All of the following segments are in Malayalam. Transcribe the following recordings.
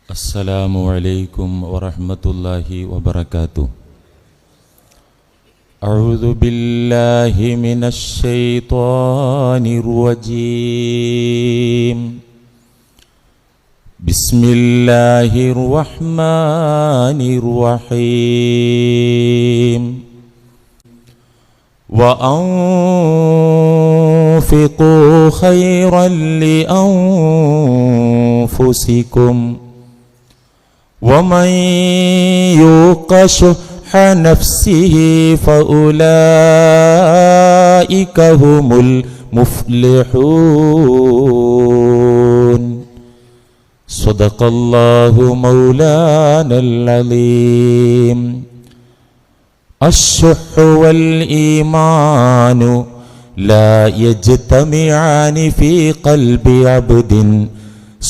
السلام عليكم ورحمة الله وبركاته. أعوذ بالله من الشيطان الرجيم. بسم الله الرحمن الرحيم. وأنفقوا خيرا لأنفسكم ومن يوق شح نفسه فأولئك هم المفلحون. صدق الله مولانا العظيم. الشح والإيمان لا يجتمعان في قلب عبد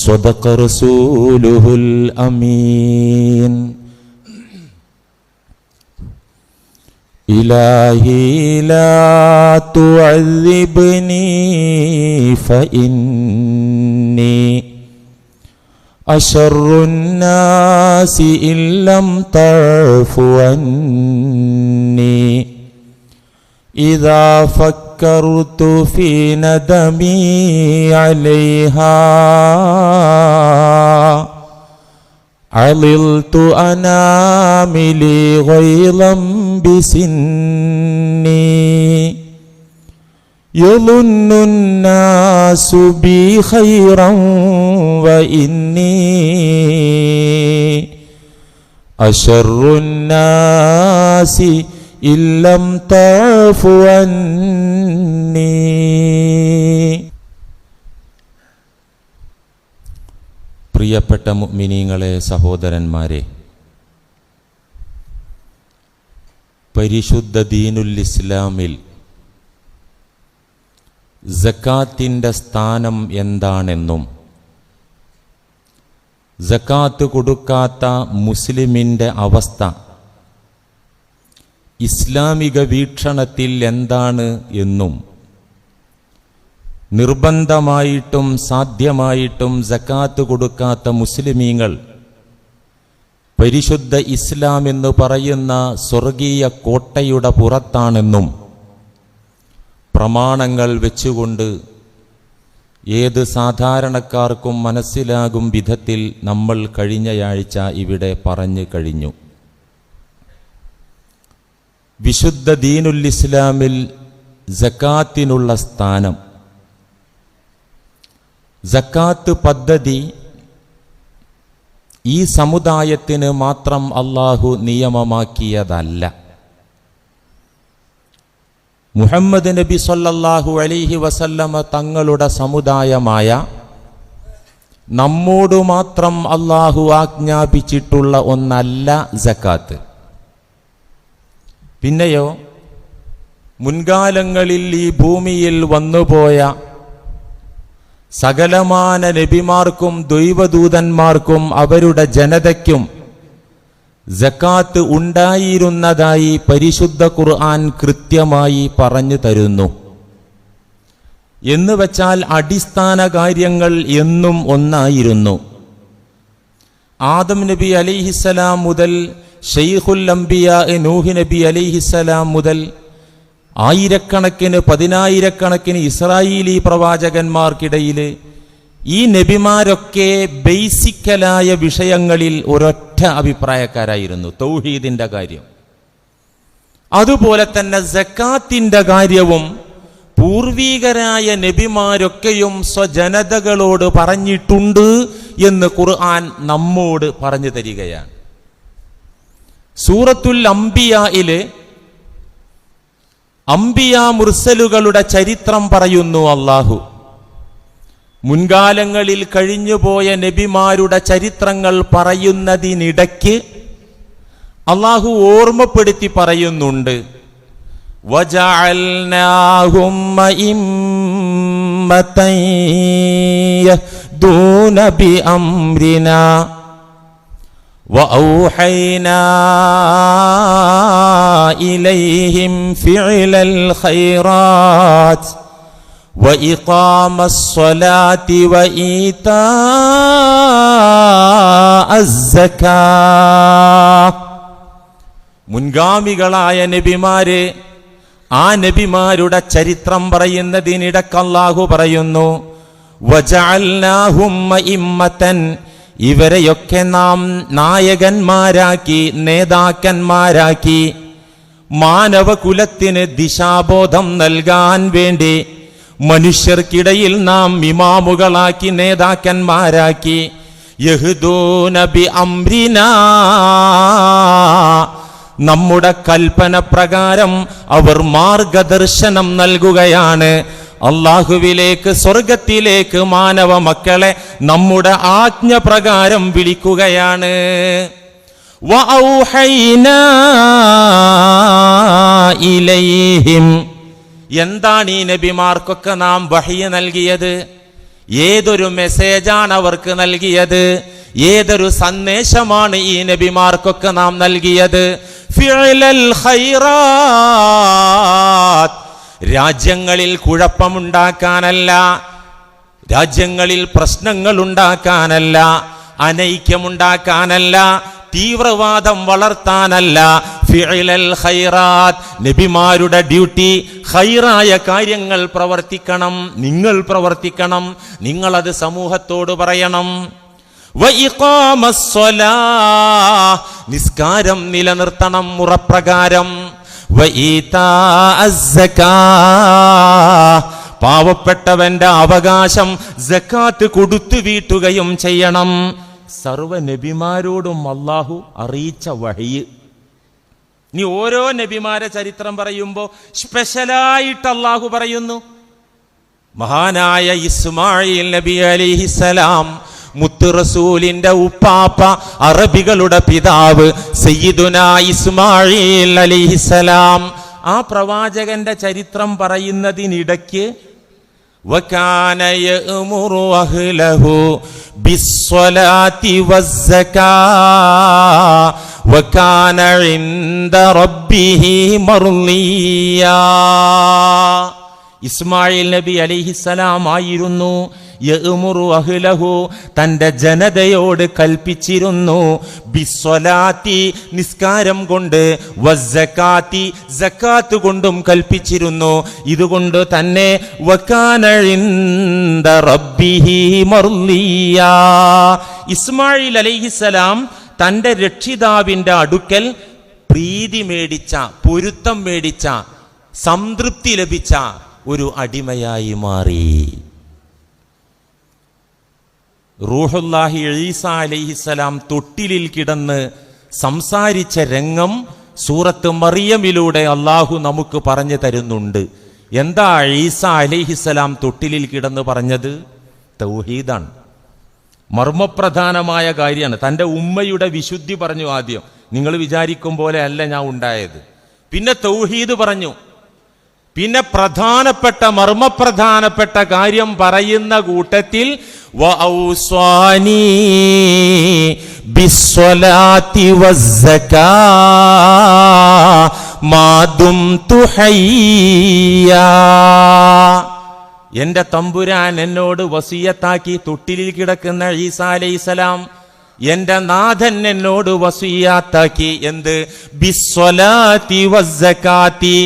صدق رسوله الأمين. إلهي لا تعذبني فإني أشر الناس إن لم تعف عني. إذا فكرت في ندمي عليها عللت أناملي غيظا بسني. يظن الناس بي خيرا وإني أشر الناس إن لم تعف عني. പ്രിയപ്പെട്ട മുഅ്മിനീങ്ങളെ, സഹോദരന്മാരെ, പരിശുദ്ധ ദീനുൽ ഇസ്ലാമിൽ സക്കാത്തിൻ്റെ സ്ഥാനം എന്താണെന്നും സക്കാത്ത് കൊടുക്കാത്ത മുസ്ലിമിൻ്റെ അവസ്ഥ ഇസ്ലാമിക വീക്ഷണത്തിൽ എന്താണ് എന്നും നിർബന്ധമായിട്ടും സാധ്യമായിട്ടും സക്കാത്ത് കൊടുക്കാത്ത മുസ്ലിമീങ്ങൾ പരിശുദ്ധ ഇസ്ലാം എന്ന് പറയുന്ന സ്വർഗീയ കോട്ടയുടെ പുറത്താണെന്നും പ്രമാണങ്ങൾ വെച്ചുകൊണ്ട് ഏത് സാധാരണക്കാർക്കും മനസ്സിലാകും വിധത്തിൽ നമ്മൾ കഴിഞ്ഞയാഴ്ച ഇവിടെ പറഞ്ഞു കഴിഞ്ഞു. വിശുദ്ധ ദീനുൽ ഇസ്ലാമിൽ സക്കാത്തിനുള്ള സ്ഥാനം, സക്കാത്ത് പദ്ധതി ഈ സമുദായത്തിന് മാത്രം അല്ലാഹു നിയമമാക്കിയതല്ല. മുഹമ്മദ് നബി സല്ലല്ലാഹു അലൈഹി വസല്ലമ തങ്ങളുടെ സമുദായമായ നമ്മോട് മാത്രം അല്ലാഹു ആജ്ഞാപിച്ചിട്ടുള്ള ഒന്നല്ല സക്കാത്ത്. പിന്നെയോ മുൻകാലങ്ങളിൽ ഈ ഭൂമിയിൽ വന്നുപോയ സകലമാന നബിമാർക്കും ദൈവദൂതന്മാർക്കും അവരുടെ ജനതയ്ക്കും സക്കാത്ത് ഉണ്ടായിരുന്നതായി പരിശുദ്ധ ഖുർആൻ കൃത്യമായി പറഞ്ഞു തരുന്നു. എന്ന് വച്ചാൽ അടിസ്ഥാന കാര്യങ്ങൾ എന്നും ഒന്നായിരുന്നു. ആദം നബി അലൈഹിസ്സലാം മുതൽ ശൈഖുൽ അംബിയ നൂഹ് നബി അലൈഹിസ്സലാം മുതൽ ആയിരക്കണക്കിന് പതിനായിരക്കണക്കിന് ഇസ്രായേലി പ്രവാചകന്മാർക്കിടയിൽ ഈ നബിമാരൊക്കെ ബേസിക്കലായ വിഷയങ്ങളിൽ ഒരൊറ്റ അഭിപ്രായക്കാരായിരുന്നു, തൗഹീദിന്റെ കാര്യം. അതുപോലെ തന്നെ സക്കാത്തിന്റെ കാര്യവും പൂർവീകരായ നബിമാരൊക്കെയും സ്വജനതകളോട് പറഞ്ഞിട്ടുണ്ട് എന്ന് ഖുർആൻ നമ്മോട് പറഞ്ഞു തരികയാണ്. സൂറത്തുൽ അംബിയായിലെ അംബിയ മുർസലുകളുടെ ചരിത്രം പറയുന്നു അല്ലാഹു. മുൻകാലങ്ങളിൽ കഴിഞ്ഞുപോയ നബിമാരുടെ ചരിത്രങ്ങൾ പറയുന്നതിനിടയ്ക്ക് അല്ലാഹു ഓർമ്മപ്പെടുത്തി പറയുന്നുണ്ട്, വജഅൽനാഹും അഇമ്മതൻ യഹ്ദൂന ബിഅംരിനാ وأوحينا إليهم فعل الخيرات وإقام الصلاة وإيتاء അസ്സകാ. മുൻഗാമികളായ നബിമാര്, ആ നബിമാരുടെ ചരിത്രം പറയുന്നതിനിടക്ക് അല്ലാഹു പറയുന്നു, വജഅൽനാഹും അഇമ്മതൻ, ഇവരെയൊക്കെ നാം നായകന്മാരാക്കി, നേതാക്കന്മാരാക്കി, മാനവകുലത്തിന് ദിശാബോധം നൽകാൻ വേണ്ടി മനുഷ്യർക്കിടയിൽ നാം ഇമാമുകളാക്കി, നേതാക്കന്മാരാക്കി. യഹ്ദൂന ബി അംരിനാ, നമ്മുടെ കൽപ്പന പ്രകാരം അവർ മാർഗദർശനം നൽകുകയാണ്. അല്ലാഹുവിലേക്ക്, സ്വർഗത്തിലേക്ക് മാനവ മക്കളെ നമ്മുടെ ആജ്ഞ പ്രകാരം വിളിക്കുകയാണ്. വഔഹൈനാ ഇലൈഹിം, എന്താണ് ഈ നബിമാർക്കൊക്കെ നാം വഹ്യ് നൽകിയത്? ഏതൊരു മെസ്സേജാണ് അവർക്ക് നൽകിയത്? ഏതൊരു സന്ദേശമാണ് ഈ നബിമാർക്കൊക്കെ നാം നൽകിയത്? ഫിഅലൽ ഖൈറാത്ത്, രാജ്യങ്ങളിൽ കുഴപ്പമുണ്ടാക്കാനല്ല, രാജ്യങ്ങളിൽ പ്രശ്നങ്ങൾ ഉണ്ടാക്കാനല്ല, അനൈക്യമുണ്ടാക്കാനല്ല, തീവ്രവാദം വളർത്താനല്ല. ഫിഅലൽ ഖൈറാത്ത്, നബിമാരുടെ ഡ്യൂട്ടി ഖൈറായ കാര്യങ്ങൾ പ്രവർത്തിക്കണം. നിങ്ങൾ പ്രവർത്തിക്കണം, നിങ്ങളത് സമൂഹത്തോട് പറയണം. വഇഖാമസ്സലാഹ്, നിസ്കാരം നിലനിർത്തണം മുറപ്രകാരം. വഈതാഅസ്സകാഹ്, പാവപ്പെട്ടവന്റെ അവകാശം സക്കാത്ത് കൊടുത്തു വീട്ടുകയും ചെയ്യണം. സർവ നബിമാരോടും അല്ലാഹു അറിയിച്ച വഹ്യ്. ഇനി ഓരോ നബിമാരെ ചരിത്രം പറയുമ്പോൾ സ്പെഷ്യലായിട്ട് അല്ലാഹു പറയുന്നു. മഹാനായ ഇസ്മായിൽ നബി അലൈഹിസ്സലാം, മുത്ത് റസൂലിന്റെ ഉപ്പാപ്പ, അറബികളുടെ പിതാവ് സയ്യിദുനാ ഇസ്മായിൽ അലൈഹിസ്സലാം, ആ പ്രവാചകന്റെ ചരിത്രം പറയുന്നതിനിടയ്ക്ക് വകാന യഅ്മുറു അഹ്ലഹു ബിസ്സലാത്തി വസ്സകാ വകാന ഇൻദ റബ്ബിഹി മർളിയാ. ഇസ്മായിൽ നബി അലൈഹിസ്സലാം ആയിരുന്നു യഅ്മുറു അഹ്ലഹു, തന്റെ ജനതയോട് കൽപ്പിച്ചിരുന്നു. ബിസ്സലാത്തി, നിസ്കാരം കൊണ്ട്, വസ്സകാത്തി, സക്കാത്ത് കൊണ്ടും കൽപ്പിച്ചിരുന്നു. ഇതുകൊണ്ട് തന്നെ വകാന ഇൻദ റബ്ബിഹി മർളിയാ, ഇസ്മായിൽ അലൈഹിസ്സലാം തന്റെ രക്ഷിതാവിന്റെ അടുക്കൽ പ്രീതി മേടിച്ച, പൊരുത്തം മേടിച്ച, സംതൃപ്തി ലഭിച്ച ഒരു അടിമയായി മാറി. റൂഹുല്ലാഹി ഈസാ അലൈഹിസ്സലാം തൊട്ടിലിൽ കിടന്ന് സംസാരിച്ച രംഗം സൂറത്ത് മറിയമിലൂടെ അള്ളാഹു നമുക്ക് പറഞ്ഞു തരുന്നുണ്ട്. എന്താ ഈസാ അലൈഹിസ്സലാം തൊട്ടിലിൽ കിടന്ന് പറഞ്ഞത്? തൗഹീദാണ്. മർമ്മപ്രധാനമായ കാര്യമാണ്. തൻ്റെ ഉമ്മയുടെ വിശുദ്ധി പറഞ്ഞു ആദ്യം. നിങ്ങൾ വിചാരിക്കും പോലെ അല്ല ഞാൻ ഉണ്ടായത്. പിന്നെ തൗഹീദ് പറഞ്ഞു. പിന്നെ പ്രധാനപ്പെട്ട, മർമ്മപ്രധാനപ്പെട്ട കാര്യം പറയുന്ന കൂട്ടത്തിൽ വഔസ്വാനി ബിസ്സലാത്തി വസ്സകാ മാ ദുംതു ഹയ്യാ, എന്റെ തമ്പുരാൻ എന്നോട് വസിയത്താക്കി. തൊട്ടിലിൽ കിടക്കുന്ന ഈസാ അലൈഹിസ്സലാം, എന്റെ നാഥൻ എന്നോട് വസിയത്താക്കി. എന്ത്? ബിസ്സലാത്തി വസ്സകാത്തി,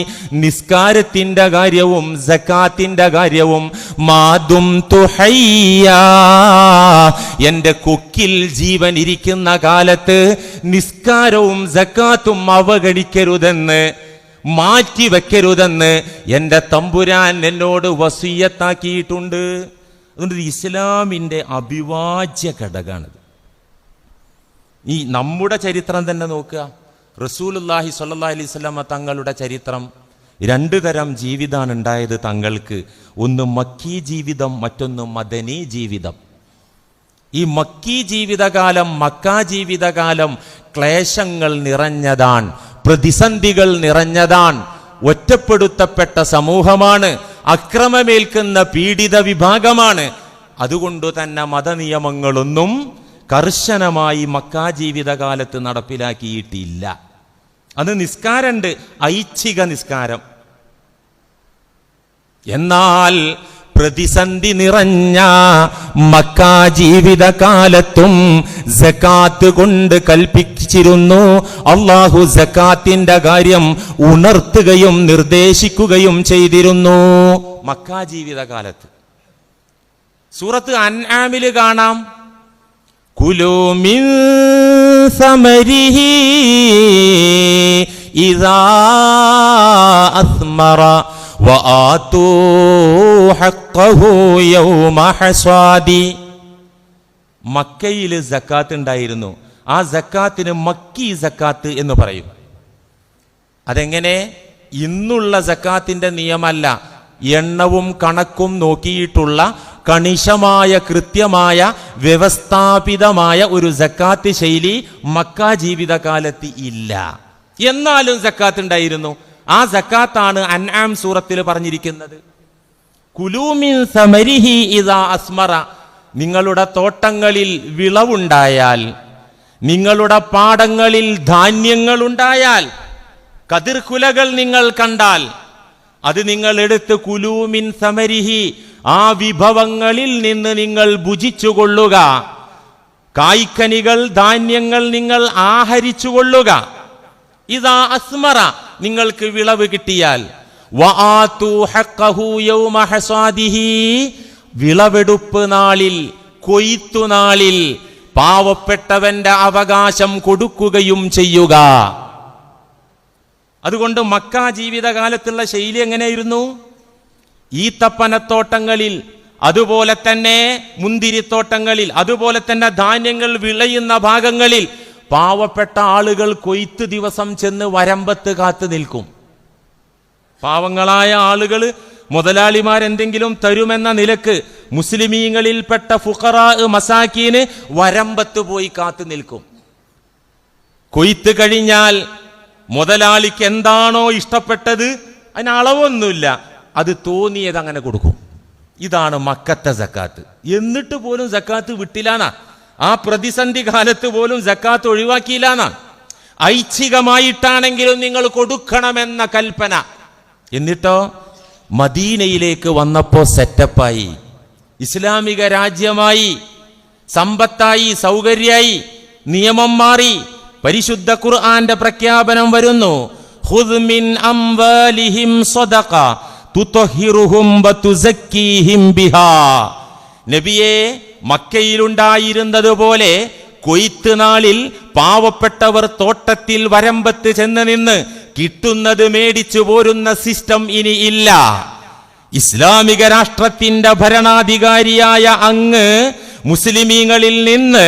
നിസ്കാരത്തിന്റെ കാര്യവും സക്കാത്തിന്റെ കാര്യവും. മാ ദുംതു ഹയ്യാ, എന്റെ കൊക്കിൽ ജീവൻ ഇരിക്കുന്ന കാലത്ത് നിസ്കാരവും സക്കാത്തും അവഗണിക്കരുതെന്ന്, മാറ്റിവെക്കരുതെന്ന് എന്റെ തമ്പുരാൻ എന്നോട് വസിയത്താക്കിയിട്ടുണ്ട്. അതുകൊണ്ട് ഇസ്ലാമിന്റെ അവിഭാജ്യ ഘടകമാണിത്. ഈ നമ്മുടെ ചരിത്രം തന്നെ നോക്കുക. റസൂലുള്ളാഹി സ്വല്ലല്ലാഹി അലൈഹി വസല്ലം തങ്ങളുടെ ചരിത്രം, രണ്ടു തരം ജീവിതമാണ് ഉണ്ടായത് തങ്ങൾക്ക്. ഒന്ന് മക്കീ ജീവിതം, മറ്റൊന്ന് മദനി ജീവിതം. ഈ മക്കീ ജീവിതകാലം, മക്കാ ജീവിതകാലം ക്ലേശങ്ങൾ നിറഞ്ഞതാണ്, പ്രതിസന്ധികൾ നിറഞ്ഞതാണ്. ഒറ്റപ്പെടുത്തപ്പെട്ട സമൂഹമാണ്, അക്രമമേൽക്കുന്ന പീഡിത വിഭാഗമാണ്. അതുകൊണ്ട് തന്നെ മതനിയമങ്ങളൊന്നും കർശനമായി മക്കാ ജീവിതകാലത്ത് നടപ്പിലാക്കിയിട്ടില്ല. അത് നിസ്കാരമുണ്ട്, ഐച്ഛിക നിസ്കാരം. എന്നാൽ പ്രതിസന്ധി നിറഞ്ഞ മക്കാ ജീവിതകാലത്തും സകാത്ത് കൊണ്ട് കൽപ്പിച്ചിരുന്നു. അല്ലാഹു സകാത്തിന്റെ കാര്യം ഉണർത്തുകയും നിർദ്ദേശിക്കുകയും ചെയ്തിരുന്നു മക്കാ ജീവിതകാലത്ത്. സൂറത്ത് അൻആമിൽ കാണാം, കുലൂ മിൻ സമരിഹി ഇദാ അസ്മറ വആതൂ ഹഖ്ഖഹു യൗമ ഹസാദി. മക്കയിൽ സക്കാത്ത് ഉണ്ടായിരുന്നു. ആ സക്കാത്തിന് മക്കി സക്കാത്ത് എന്ന് പറയും. അതെങ്ങനെ? ഇന്നുള്ള സക്കാത്തിന്റെ നിയമമല്ല, എണ്ണവും കണക്കും നോക്കിയിട്ടുള്ള കണിശമായ കൃത്യമായ വ്യവസ്ഥാപിതമായ ഒരു സക്കാത്ത് ശൈലി മക്ക ജീവിതകാലത്ത് ഇല്ല. എന്നാലും സക്കാത്ത് ഉണ്ടായിരുന്നു. ആ സക്കാത്താണ് അൻആം സൂറത്തിൽ പറഞ്ഞിരിക്കുന്നത്. കുലൂ മിൻ സമരിഹി ഇദാ അസ്മറ. നിങ്ങളുടെ തോട്ടങ്ങളിൽ വിളവുണ്ടായാൽ, നിങ്ങളുടെ പാടങ്ങളിൽ ധാന്യങ്ങളുണ്ടായാൽ, കതിർക്കുലകൾ നിങ്ങൾ കണ്ടാൽ അത് നിങ്ങൾ എടുത്ത് കുലൂ മിൻ സമരിഹി, ആ വിഭവങ്ങളിൽ നിന്ന് നിങ്ങൾ ഭുജിച്ചുകൊള്ളുക. കായ്ക്കനികൾ, ധാന്യങ്ങൾ നിങ്ങൾ ആഹരിച്ചുകൊള്ളുക. ഇദാ അസ്മറ, നിങ്ങൾക്ക് വിളവ് കിട്ടിയാൽ. വആതൂ ഹഖ്ഖഹു യൗമ ഹസാദിഹി, വിളവെടുപ്പ് നാളിൽ, കൊയ്ത്തു നാളിൽ പാവപ്പെട്ടവന്റെ അവകാശം കൊടുക്കുകയും ചെയ്യുക. അതുകൊണ്ട് മക്ക ജീവിതകാലത്തുള്ള ശൈലി എങ്ങനെയായിരുന്നു? ഈത്തപ്പനത്തോട്ടങ്ങളിൽ, അതുപോലെ തന്നെ മുന്തിരിത്തോട്ടങ്ങളിൽ, അതുപോലെ തന്നെ ധാന്യങ്ങൾ വിളയുന്ന ഭാഗങ്ങളിൽ പാവപ്പെട്ട ആളുകൾ കൊയ്ത്ത് ദിവസം ചെന്ന് വരമ്പത്ത് കാത്തു നിൽക്കും. പാവങ്ങളായ ആളുകൾ, മുതലാളിമാരെന്തെങ്കിലും തരുമെന്ന നിലക്ക് മുസ്ലിമീങ്ങളിൽപ്പെട്ട ഫുഖറാ മസാക്കീന് വരമ്പത്ത് പോയി കാത്തു നിൽക്കും. കൊയ്ത്ത് കഴിഞ്ഞാൽ മുതലാളിക്ക് എന്താണോ ഇഷ്ടപ്പെട്ടത്, അതിന് അളവൊന്നുമില്ല, അത് തോന്നിയത് അങ്ങനെ കൊടുക്കും. ഇതാണ് മക്കത്തെ സക്കാത്ത്. എന്നിട്ട് പോലും സക്കാത്ത് വിട്ടില്ലാന്നാ. ആ പ്രതിസന്ധി കാലത്ത് പോലും സക്കാത്ത് ഒഴിവാക്കിയില്ലാന്നാ. ഐച്ഛികമായിട്ടാണെങ്കിലും നിങ്ങൾ കൊടുക്കണമെന്ന കൽപ്പന. എന്നിട്ടോ മദീനയിലേക്ക് വന്നപ്പോ സെറ്റപ്പായി, ഇസ്ലാമിക രാജ്യമായി, സമ്പത്തായി, സൗകര്യായി, നിയമം മാറി. പരിശുദ്ധ ഖുർആന്റെ പ്രഖ്യാപനം വരുന്നു, ഖുദ് മിൻ അംവാലിഹിം സദഖ തുതഹിറുഹും വതുസക്കീഹിം ബിഹാ. നബിയെ, മക്കയിലുണ്ടായിരുന്നതുപോലെ കൊയ്ത്ത് നാളിൽ പാവപ്പെട്ടവർ തോട്ടത്തിൽ വരമ്പത്ത് ചെന്ന് നിന്ന് കിട്ടുന്നത് മേടിച്ചു പോരുന്ന സിസ്റ്റം ഇനി ഇല്ല. ഇസ്ലാമിക രാഷ്ട്രത്തിന്റെ ഭരണാധികാരിയായ അങ്ങ് മുസ്ലിമീങ്ങളിൽ നിന്ന്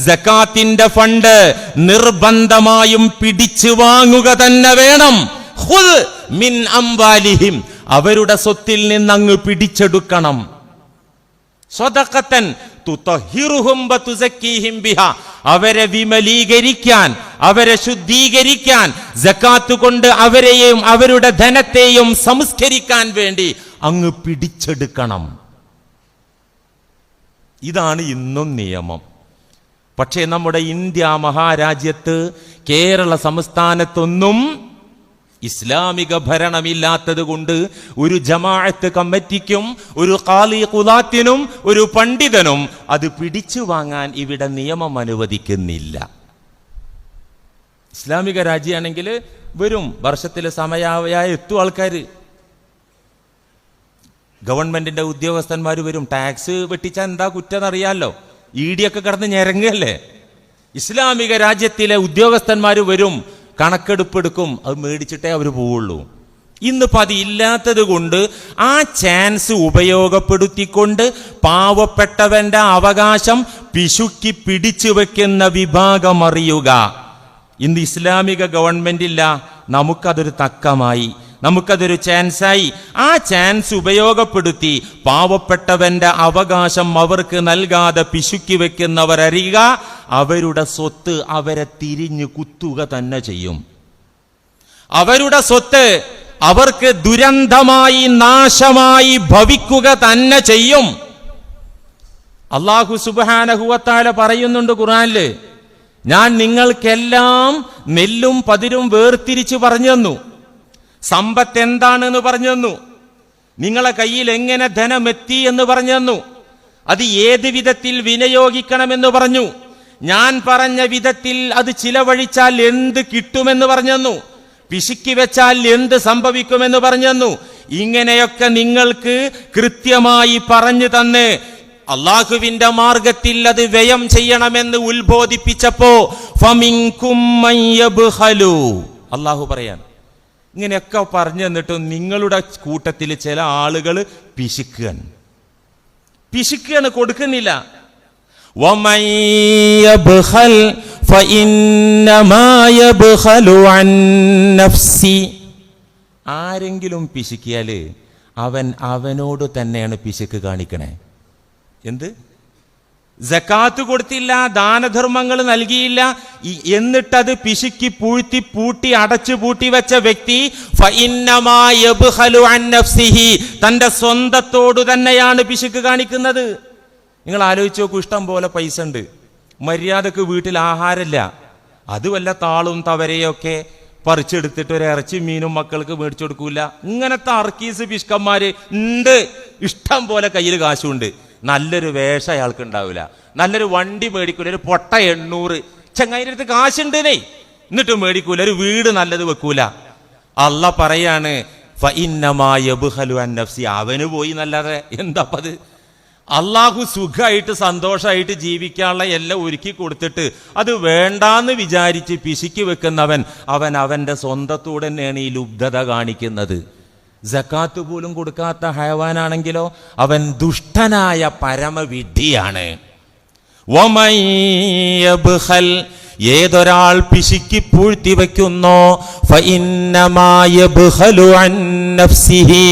സക്കാത്തിന്റെ ഫണ്ട് നിർബന്ധമായും പിടിച്ചു വാങ്ങുക തന്നെ വേണം. ഖുദ് മിൻ അംവാലിഹിം, അവരുടെ സ്വത്തിൽ നിന്ന് അങ്ങ് പിടിച്ചെടുക്കണം. സ്വദഖത്തൻ തുതഹിറുഹും വതുസക്കീഹിം ബിഹാ, അവരെ വിമലീകരിക്കാൻ, അവരെ ശുദ്ധീകരിക്കാൻ, സക്കാത്ത് കൊണ്ട് അവരെയും അവരുടെ ധനത്തെയും സംസ്കരിക്കാൻ വേണ്ടി അങ്ങ് പിടിച്ചെടുക്കണം. ഇതാണ് ഇന്നും നിയമം. പക്ഷേ നമ്മുടെ ഇന്ത്യ മഹാരാജ്യത്ത്, കേരള സംസ്ഥാനത്തൊന്നും ഇസ്ലാമിക ഭരണമില്ലാത്തത് കൊണ്ട് ഒരു ജമാഅത്ത് കമ്മിറ്റിക്കും ഒരു ഖാലി ഖുദാത്തിനും ഒരു പണ്ഡിതനും അത് പിടിച്ചു വാങ്ങാൻ ഇവിടെ നിയമം അനുവദിക്കുന്നില്ല. ഇസ്ലാമിക രാജ്യമാണെങ്കിൽ വരും, വർഷത്തിൽ സമയാവയായ എത്തും ആൾക്കാർ, ഗവൺമെന്റിന്റെ ഉദ്യോഗസ്ഥന്മാർ വരും. ടാക്സ് വെട്ടിച്ചാൽ എന്താ കുറ്റമെന്നറിയാമല്ലോ, ED ഒക്കെ കിടന്ന് ഞെരങ്ങല്ലേ. ഇസ്ലാമിക രാജ്യത്തിലെ ഉദ്യോഗസ്ഥന്മാർ വരും, കണക്കെടുപ്പെടുക്കും, അത് മേടിച്ചിട്ടേ അവർ പോവുള്ളൂ. ഇന്നിപ്പോൾ അതില്ലാത്തത് കൊണ്ട് ആ ചാൻസ് ഉപയോഗപ്പെടുത്തിക്കൊണ്ട് പാവപ്പെട്ടവന്റെ അവകാശം പിശുക്കി പിടിച്ചു വെക്കുന്ന വിഭാഗം അറിയുക. ഇന്ന് ഇസ്ലാമിക ഗവൺമെന്റ് ഇല്ല, നമുക്കതൊരു തക്കമായി, നമുക്കതൊരു ചാൻസായി. ആ ചാൻസ് ഉപയോഗപ്പെടുത്തി പാവപ്പെട്ടവന്റെ അവകാശം അവർക്ക് നൽകാതെ പിശുക്കി വെക്കുന്നവരറിയുക, അവരുടെ സ്വത്ത് അവരെ തിരിഞ്ഞു കുത്തുക തന്നെ ചെയ്യും. അവരുടെ സ്വത്ത് അവർക്ക് ദുരന്തമായി, നാശമായി ഭവിക്കുക തന്നെ ചെയ്യും. അല്ലാഹു സുബ്ഹാനഹു വ തആല പറയുന്നുണ്ട് ഖുർആനില്, ഞാൻ നിങ്ങൾക്കെല്ലാം നെല്ലും പതിരും വേർതിരിച്ച് പറഞ്ഞു തന്നു, സമ്പത്ത് എന്താണെന്ന് പറഞ്ഞു തന്നു. നിങ്ങളെ കയ്യിൽ എങ്ങനെ ധനമെത്തി എന്ന് പറഞ്ഞു തന്നു. അത് ഏത് വിധത്തിൽ വിനിയോഗിക്കണമെന്ന് പറഞ്ഞു. ഞാൻ പറഞ്ഞ വിധത്തിൽ അത് ചിലവഴിച്ചാൽ എന്ത് കിട്ടുമെന്ന് പറഞ്ഞു തന്നു. പിശുക്കി വെച്ചാൽ എന്ത് സംഭവിക്കുമെന്ന് പറഞ്ഞു തന്നു. ഇങ്ങനെയൊക്കെ നിങ്ങൾക്ക് കൃത്യമായി പറഞ്ഞു തന്ന് അള്ളാഹുവിന്റെ മാർഗത്തിൽ അത് വ്യയം ചെയ്യണമെന്ന് ഉത്ബോധിപ്പിച്ചപ്പോ ഫമിൻകും മയ്യബ്ഖലു, അള്ളാഹു പറയാൻ ഇങ്ങനെയൊക്കെ പറഞ്ഞു തന്നിട്ടും നിങ്ങളുടെ കൂട്ടത്തിൽ ചില ആളുകൾ പിശുക്കുകയാണ്, കൊടുക്കുന്നില്ല. വമൻ യബ്ഖൽ ഫഇന്നമാ യബ്ഖലു അൻ നഫ്സി, ആരെങ്കിലും പിശുക്കിയാല് അവനോട് തന്നെയാണ് പിശുക്ക് കാണിക്കണേ. എന്ത്? സകാത്ത് കൊടുത്തില്ല, ദാനധർമ്മങ്ങൾ നൽകിയില്ല, എന്നിട്ടത് പിശുക്കി പൂട്ടി അടച്ചു പൂട്ടി വെച്ച വ്യക്തി ഫഇന്നമാ യബ്ഖലു അൻ നഫ്സിഹി, തന്റെ സ്വന്തത്തോട് തന്നെയാണ് പിശുക്ക് കാണിക്കുന്നത്. നിങ്ങൾ ആലോചിച്ച് നോക്കൂ, ഇഷ്ടം പോലെ പൈസ ഉണ്ട്, മര്യാദക്ക് വീട്ടിൽ ആഹാരമില്ല, അത് വല്ല താളും തവരയൊക്കെ പറിച്ചെടുത്തിട്ട് ഒരു ഇറച്ചി മീനും മക്കൾക്ക് മേടിച്ചു കൊടുക്കൂല. ഇങ്ങനത്തെ അർക്കീസ് പിശുക്കന്മാര് ഉണ്ട്, ഇഷ്ടം പോലെ കയ്യിൽ കാശുണ്ട്. നല്ലൊരു വേഷം അയാൾക്ക് ഉണ്ടാവില്ല, നല്ലൊരു വണ്ടി മേടിക്കൂല, ഒരു പൊട്ട 800 ചങ്ങായിൻ്റെ അടുത്ത് കാശുണ്ടേ, എന്നിട്ടും മേടിക്കൂല, ഒരു വീട് നല്ലത് വെക്കൂല. അള്ളാഹ് പറയാണ് ഫഇന്നമാ യബ്ഖലു അൻ നഫ്സി, അവന് പോയി എന്നല്ലാതെ എന്താപ്പത്. അള്ളാഹു സുഖമായിട്ട് സന്തോഷമായിട്ട് ജീവിക്കാനുള്ള എല്ലാം ഒരുക്കി കൊടുത്തിട്ട് അത് വേണ്ടാന്ന് വിചാരിച്ച് പിശുക്കി വെക്കുന്നവൻ അവന്റെ സ്വന്തത്തോടെ തന്നെയാണ് ഈ ലുബ്ധത കാണിക്കുന്നത്. സകാത്ത് പോലും കൊടുക്കാത്ത ഹയവാനാണെങ്കിലോ അവൻ ദുഷ്ടനായ പരമവിഡ്ഢിയാണ്. വമൻ യബ്ഖൽ, ഏതൊരാൾ പിശുക്കി പൂഴ്ത്തി വയ്ക്കുന്നോ ഫഇന്നമാ യബ്ഖലു അൻ നഫ്സിഹി,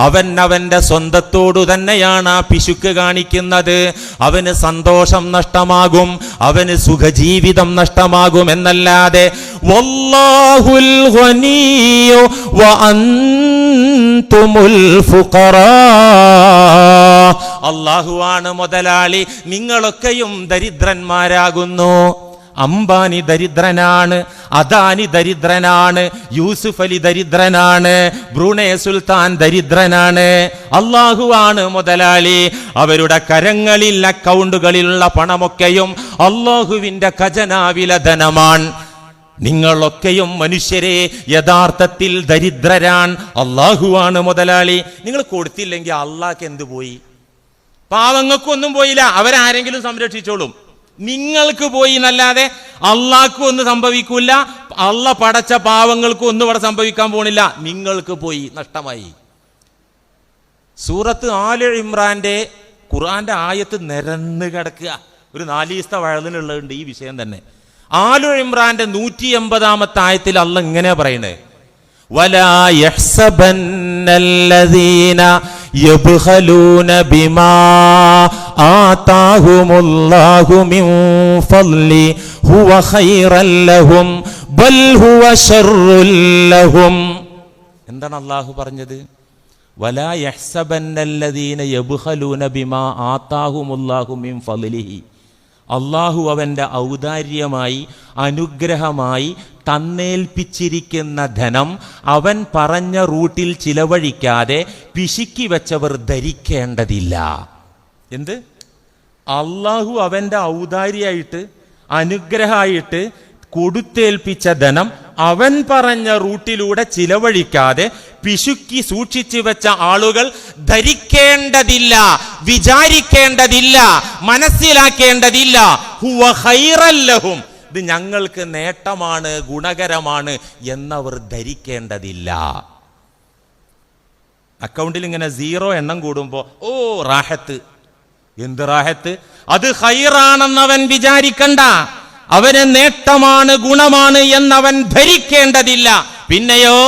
അവന്റെ സ്വന്തത്തോടു തന്നെയാണ് ആ പിശുക്ക് കാണിക്കുന്നത്. അവന് സന്തോഷം നഷ്ടമാകും, അവന് സുഖജീവിതം നഷ്ടമാകും എന്നല്ലാതെ. വല്ലാഹുൽ ഗനിയ്യു വ അൻതുമുൽ ഫുഖറാ, അല്ലാഹുവാണ് മുതലാളി, നിങ്ങളൊക്കെയും ദരിദ്രന്മാരാകുന്നു. അംബാനി ദരിദ്രനാണ്, അദാനി ദരിദ്രനാണ്, യൂസുഫ് അലി ദരിദ്രനാണ്, ബ്രൂണേ സുൽത്താൻ ദരിദ്രനാണ്. അള്ളാഹുവാണ് മുതലാളി. അവരുടെ കരങ്ങളിൽ അക്കൗണ്ടുകളിലുള്ള പണമൊക്കെയും അള്ളാഹുവിന്റെ ഖജനാവിലെ ധനമാണ്. നിങ്ങളൊക്കെയും മനുഷ്യരെ യഥാർത്ഥത്തിൽ ദരിദ്രരാൻ, അള്ളാഹുവാണ് മുതലാളി. നിങ്ങൾ കൊടുത്തില്ലെങ്കിൽ അള്ളാഹ്ക്ക് എന്ത് പോയി? പാവങ്ങൾക്കൊന്നും പോയില്ല, അവരാരെങ്കിലും സംരക്ഷിച്ചോളും. നിങ്ങൾക്ക് പോയി എന്നല്ലാതെ അള്ളാഹ്ക്കും ഒന്നും സംഭവിക്കൂല. അള്ളാഹ് പടച്ച പാവങ്ങൾക്കും ഒന്നും ഇവിടെ സംഭവിക്കാൻ പോണില്ല. നിങ്ങൾക്ക് പോയി, നഷ്ടമായി. സൂറത്ത് ആല ഇമ്രാന്റെ ഖുർആന്റെ ആയത്ത് നിരന്ന് കിടക്കുക. ഒരു 4 ദിവസത്തെ വഴലിനുള്ളതുണ്ട് ഈ വിഷയം തന്നെ. ആല ഇമ്രാന്റെ 180-ാമത്തെ ആയത്തിൽ അള്ളാഹ് ഇങ്ങനെ പറയണേ, വലാ യഹ്സബന്നല്ലദീന യബ്ഖലൂന ബിമാ ആതാഹുമുല്ലാഹു മിൻ ഫളി ഹുവ ഖൈറൻ ലഹും ബൽ ഹുവ ശർറുൻ ലഹും. എന്താണ് അല്ലാഹു പറഞ്ഞത്? വലാ യഹ്സബന്നല്ലദീന യബ്ഖലൂന ബിമാ ആതാഹുമുല്ലാഹു മിൻ ഫളിഹി, അള്ളാഹു അവന്റെ ഔദാര്യമായി അനുഗ്രഹമായി തന്നേൽപ്പിച്ചിരിക്കുന്ന ധനം അവൻ പറഞ്ഞ റൂട്ടിൽ ചിലവഴിക്കാതെ പിശുക്കി വെച്ചവർ ധരിക്കേണ്ടതില്ല. എന്ത്? അള്ളാഹു അവന്റെ ഔദാര്യമായിട്ട് അനുഗ്രഹമായിട്ട് കൊടുത്തേൽപ്പിച്ച ധനം അവൻ പറഞ്ഞ റൂട്ടിലൂടെ ചിലവഴിക്കാതെ പിശുക്കി സൂക്ഷിച്ചു വെച്ച ആളുകൾ ധരിക്കേണ്ടതില്ല, വിചാരിക്കേണ്ടതില്ല, മനസ്സിലാക്കേണ്ടതില്ല. ഹുവ ഖൈറൻ ലഹും, ഇത് ഞങ്ങൾക്ക് നേട്ടമാണ്, ഗുണകരമാണ് എന്നവർ ധരിക്കേണ്ടതില്ല. അക്കൗണ്ടിൽ ഇങ്ങനെ 0 എണ്ണം കൂടുമ്പോ ഓ റാഹത്ത്, എന്ത് റാഹത്ത്? അത് ഖൈറാണെന്നവൻ വിചാരിക്കണ്ട, അവന് നേട്ടമാണ്, ഗുണമാണ് എന്നവൻ ധരിക്കേണ്ടതില്ല. പിന്നെയോ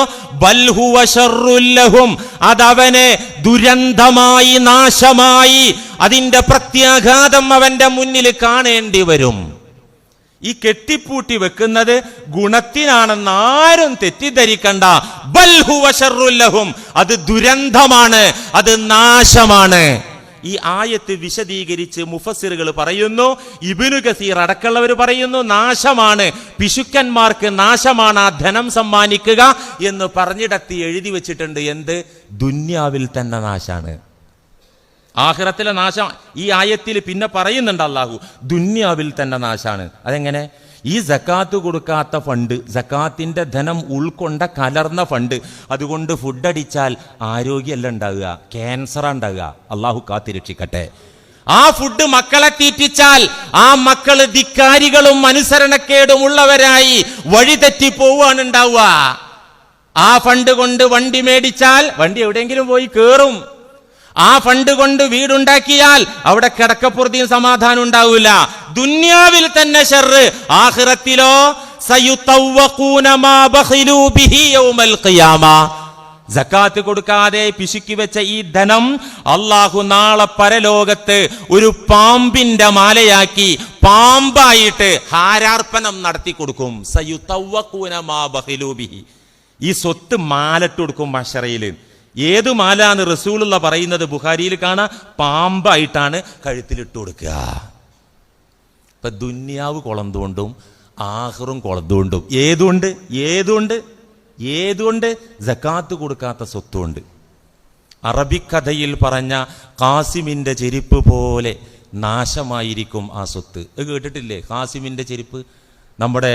ബൽ ഹുവ ശർറുൻ ലഹും, അതവന് ദുരന്തമായി, നാശമായി, അതിന്റെ പ്രത്യാഘാതം അവന്റെ മുന്നിൽ കാണേണ്ടി വരും. ഈ കെട്ടിപ്പൂട്ടി വെക്കുന്നത് ഗുണത്തിനാണെന്ന് ആരും തെറ്റിദ്ധരിക്കണ്ട. ബൽ ഹുവ ശർറുൻ ലഹും, അത് ദുരന്തമാണ്, അത് നാശമാണ്. ഈ ആയത്ത് വിശദീകരിച്ച് മുഫസ്സിറുകൾ പറയുന്നു, ഇബ്നു കസീർ അടക്കമുള്ളവർ പറയുന്നു നാശമാണ്, പിശുക്കന്മാർക്ക് നാശമാണ് ആ ധനം സമ്മാനിക്കുക എന്ന് പറഞ്ഞിടത്ത് എഴുതി വെച്ചിട്ടുണ്ട്. എന്ത്? ദുന്യാവിൽ തന്നെ നാശാണ്. ആഖിറത്തിലെ നാശം ഈ ആയത്തിൽ പിന്നെ പറയുന്നുണ്ട് അള്ളാഹു, ദുന്യാവിൽ തന്നെ നാശാണ്. അതെങ്ങനെ? ഈ സക്കാത്ത് കൊടുക്കാത്ത ഫണ്ട്, സക്കാത്തിന്റെ ധനം ഉൾക്കൊണ്ട കലർന്ന ഫണ്ട്, അതുകൊണ്ട് ഫുഡ് അടിച്ചാൽ ആരോഗ്യമല്ല ഉണ്ടാവുക, ക്യാൻസറാ ഉണ്ടാവുക. അള്ളാഹു കാത്തിരക്ഷിക്കട്ടെ. ആ ഫുഡ് മക്കളെ തീറ്റിച്ചാൽ ആ മക്കള് ധിക്കാരികളും അനുസരണക്കേടും ഉള്ളവരായി വഴിതെറ്റി പോവാണ് ഉണ്ടാവുക. ആ ഫണ്ട് കൊണ്ട് വണ്ടി മേടിച്ചാൽ വണ്ടി എവിടെയെങ്കിലും പോയി കേറും. ആ ഫണ്ട് കൊണ്ട് വീടുണ്ടാക്കിയാൽ അവിടെ കിടക്കപ്പുറത്തിയും സമാധാനം ഉണ്ടാവില്ല. ദുന്യാവിൽ തന്നെ ശർറ്, ആഖിറത്തിലോ സയുതവഖൂന മാ ബഖിലൂ ബിഹി യൗമൽ ഖിയാമ. സക്കാത്ത് കൊടുക്കാതെ പിശുക്കി വെച്ച ഈ ധനം അള്ളാഹു നാളെ പരലോകത്ത് ഒരു പാമ്പിന്റെ മാലയാക്കി പാമ്പായിട്ട് ഹാരാർപ്പണം നടത്തി കൊടുക്കും. സയുതവഖൂന മാ ബഖിലൂ ബിഹി. ഈ സ്വത്ത് മാലട്ട് കൊടുക്കും മഹ്ശറയിൽ. ഏത് മാലാന്ന് റസൂലുള്ള പറയുന്നത് ബുഖാരിയിൽ കാണാ, പാമ്പായിട്ടാണ് കഴുത്തിലിട്ട് കൊടുക്കുക. ഇപ്പൊ ദുന്യാവ് കൊളന്തുകൊണ്ടും ആഖിറും കൊളന്തുകൊണ്ടും ഏതുകൊണ്ട് സക്കാത്ത് കൊടുക്കാത്ത സ്വത്തുണ്ട്. അറബിക്കഥയിൽ പറഞ്ഞ ഖാസിമിന്റെ ചെരുപ്പ് പോലെ നാശമായിരിക്കും ആ സ്വത്ത്. കേട്ടിട്ടില്ലേ ഖാസിമിന്റെ ചെരുപ്പ്? നമ്മുടെ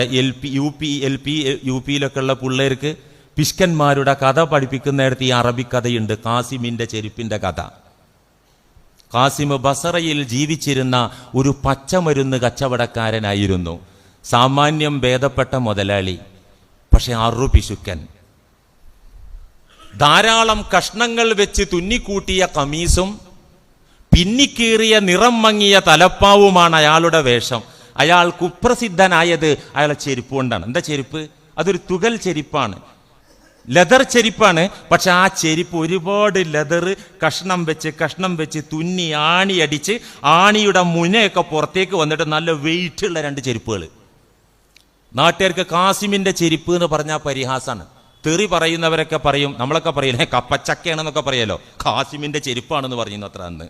യു പിയിലൊക്കെ ഉള്ള പിള്ളേർക്ക് പിഷ്കന്മാരുടെ കഥ പഠിപ്പിക്കുന്നിടത്ത് ഈ അറബിക്കഥയുണ്ട്, ഖാസിമിന്റെ ചെരുപ്പിന്റെ കഥ. ഖാസിം ബസറയിൽ ജീവിച്ചിരുന്ന ഒരു പച്ചമരുന്ന് കച്ചവടക്കാരനായിരുന്നു. സാമാന്യം ഭേദപ്പെട്ട മുതലാളി, പക്ഷെ പിശുക്കൻ. ധാരാളം കഷ്ണങ്ങൾ വെച്ച് തുന്നിക്കൂട്ടിയ കമീസും പിന്നിക്കീറിയ നിറം മങ്ങിയ തലപ്പാവുമാണ് അയാളുടെ വേഷം. അയാൾ കുപ്രസിദ്ധനായത് അയാളെ ചെരുപ്പ് കൊണ്ടാണ്. എന്താ ചെരുപ്പ്? അതൊരു തുകൽ ചെരുപ്പാണ്, ലെതർ ചെരുപ്പാണ്. പക്ഷെ ആ ചെരുപ്പ് ഒരുപാട് ലെതർ കഷ്ണം വെച്ച് തുന്നി ആണിയടിച്ച് ആണിയുടെ മുനയൊക്കെ പുറത്തേക്ക് വന്നിട്ട് നല്ല വെയിറ്റുള്ള 2 ചെരുപ്പുകൾ. നാട്ടുകാർക്ക് ഖാസിമിന്റെ ചെരുപ്പ് എന്ന് പറഞ്ഞാൽ പരിഹാസമാണ്. തെറി പറയുന്നവരൊക്കെ പറയും, നമ്മളൊക്കെ പറയില്ലേ കപ്പച്ചക്കയാണെന്നൊക്കെ പറയല്ലോ, ഖാസിമിന്റെ ചെരുപ്പാണെന്ന് പറയുന്നു അത്ര. അന്ന്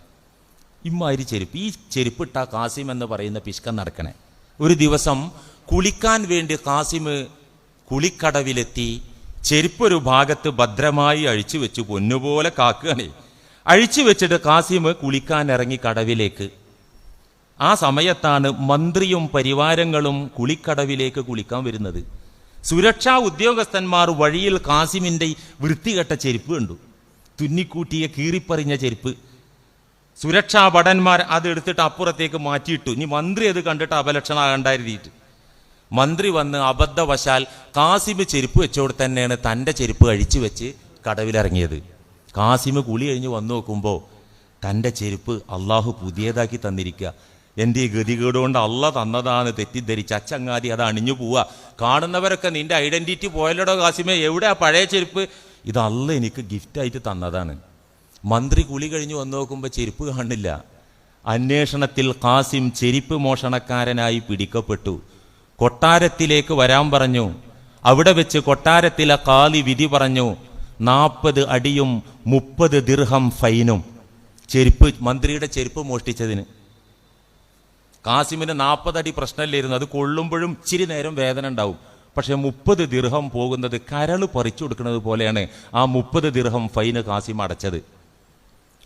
ഇമ്മാതിരി ചെരുപ്പ്, ഈ ചെരുപ്പിട്ട ഖാസിം എന്ന് പറയുന്ന പിഷ്കൻ നടക്കണേ. ഒരു ദിവസം കുളിക്കാൻ വേണ്ടി ഖാസിം കുളിക്കടവിലെത്തി. ചെരുപ്പ് ഒരു ഭാഗത്ത് ഭദ്രമായി അഴിച്ചു വെച്ചു, പൊന്നുപോലെ കാക്കുകയാണേ. അഴിച്ചു വെച്ചിട്ട് ഖാസിം കുളിക്കാൻ ഇറങ്ങി കടവിലേക്ക്. ആ സമയത്താണ് മന്ത്രിയും പരിവാരങ്ങളും കുളിക്കടവിലേക്ക് കുളിക്കാൻ വരുന്നത്. സുരക്ഷാ ഉദ്യോഗസ്ഥന്മാർ വഴിയിൽ ഖാസിമിന്റെ വൃത്തികെട്ട ചെരുപ്പ് കണ്ടു, തുന്നിക്കൂട്ടിയ കീറിപ്പറിഞ്ഞ ചെരുപ്പ്. സുരക്ഷാ ഭടന്മാർ അതെടുത്തിട്ട് അപ്പുറത്തേക്ക് മാറ്റിയിട്ടു. ഇനി മന്ത്രി അത് കണ്ടിട്ട് അപലക്ഷണാകണ്ടായിരുന്നിട്ട് മന്ത്രി വന്ന് അബദ്ധവശാൽ ഖാസിം ചെരുപ്പ് വെച്ചോട് തന്നെയാണ് തൻ്റെ ചെരുപ്പ് അഴിച്ചു വെച്ച് കടവിലിറങ്ങിയത്. ഖാസിം കുളി കഴിഞ്ഞ് വന്നു നോക്കുമ്പോൾ തൻ്റെ ചെരുപ്പ് അള്ളാഹു പുതിയതാക്കി തന്നിരിക്കുക. എൻ്റെ ഈ ഗതികേട് കൊണ്ട് അള്ള തന്നതാണ് തെറ്റിദ്ധരിച്ച് അച്ചങ്ങാതി അത് അണിഞ്ഞു പോവുക. കാണുന്നവരൊക്കെ നിന്റെ ഐഡന്റിറ്റി പോയല്ലോടോ ഖാസിമേ, എവിടെ ആ പഴയ ചെരുപ്പ്? ഇത് അള്ള എനിക്ക് ഗിഫ്റ്റായിട്ട് തന്നതാണ്. മന്ത്രി കുളി കഴിഞ്ഞ് വന്നു നോക്കുമ്പോൾ ചെരുപ്പ് കാണില്ല. അന്വേഷണത്തിൽ ഖാസിം ചെരുപ്പ് മോഷണക്കാരനായി പിടിക്കപ്പെട്ടു. കൊട്ടാരത്തിലേക്ക് വരാൻ പറഞ്ഞു. അവിടെ വെച്ച് കൊട്ടാരത്തിലെ ഖാലി വിധി പറഞ്ഞു, 40 അടിയും 30 ദിർഹം ഫൈനും. ചെരുപ്പ്, മന്ത്രിയുടെ ചെരുപ്പ് മോഷ്ടിച്ചതിന്. ഖാസിമിന് 40 അടി പ്രശ്നമില്ലായിരുന്നു, അത് കൊള്ളുമ്പോഴും ഇച്ചിരി നേരം വേദന ഉണ്ടാവും. പക്ഷെ 30 ദിർഹം പോകുന്നത് കരള് പറിച്ചു കൊടുക്കുന്നത് പോലെയാണ് ആ 30 ദിർഹം ഫൈന് ഖാസിം അടച്ചത്.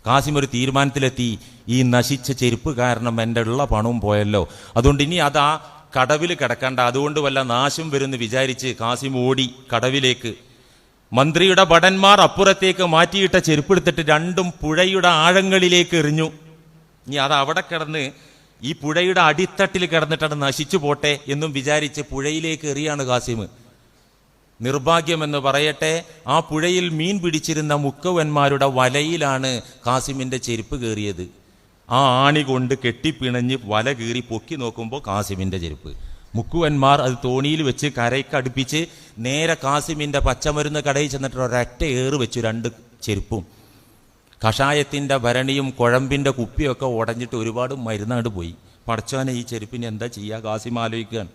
ഖാസിം ഒരു തീരുമാനത്തിലെത്തി, ഈ നശിച്ച ചെരുപ്പ് കാരണം എൻ്റെ ഉള്ള പണവും പോയല്ലോ, അതുകൊണ്ട് ഇനി അത് ആ കടവിൽ കിടക്കണ്ട, അതുകൊണ്ട് വല്ല നാശം വരുമെന്ന് വിചാരിച്ച് ഖാസിം ഓടി കടവിലേക്ക്. മന്ത്രിയുടെ ഭടന്മാർ അപ്പുറത്തേക്ക് മാറ്റിയിട്ട ചെരുപ്പെടുത്തിട്ട് രണ്ടും പുഴയുടെ ആഴങ്ങളിലേക്ക് എറിഞ്ഞു. ഇനി അത് അവിടെ കിടന്ന് ഈ പുഴയുടെ അടിത്തട്ടിൽ കിടന്നിട്ടാണ് നശിച്ചു പോട്ടെ എന്നും വിചാരിച്ച് പുഴയിലേക്ക് എറിയാണ് ഖാസിം. നിർഭാഗ്യമെന്ന് പറയട്ടെ, ആ പുഴയിൽ മീൻ പിടിച്ചിരുന്ന മുക്കവന്മാരുടെ വലയിലാണ് ഖാസിമിന്റെ ചെരുപ്പ് കയറിയത്. ആ ആണി കൊണ്ട് കെട്ടിപ്പിണഞ്ഞ് വല കീറി പൊക്കി നോക്കുമ്പോൾ ഖാസിമിന്റെ ചെരുപ്പ്. മുക്കുവന്മാർ അത് തോണിയിൽ വെച്ച് കരയ്ക്ക് അടുപ്പിച്ച് നേരെ ഖാസിമിന്റെ പച്ചമരുന്ന് കടയിൽ ചെന്നിട്ട് ഒരൊറ്റ ഏറ് വെച്ചു 2 ചെരുപ്പും. കഷായത്തിന്റെ ഭരണിയും കുഴമ്പിന്റെ കുപ്പിയൊക്കെ ഉടഞ്ഞിട്ട് ഒരുപാട് മരുന്നാണ്ട് പോയി. പടച്ചോനെ, ഈ ചെരുപ്പിന് എന്താ ചെയ്യുക? ഖാസിം ആലോചിക്കുകയാണ്.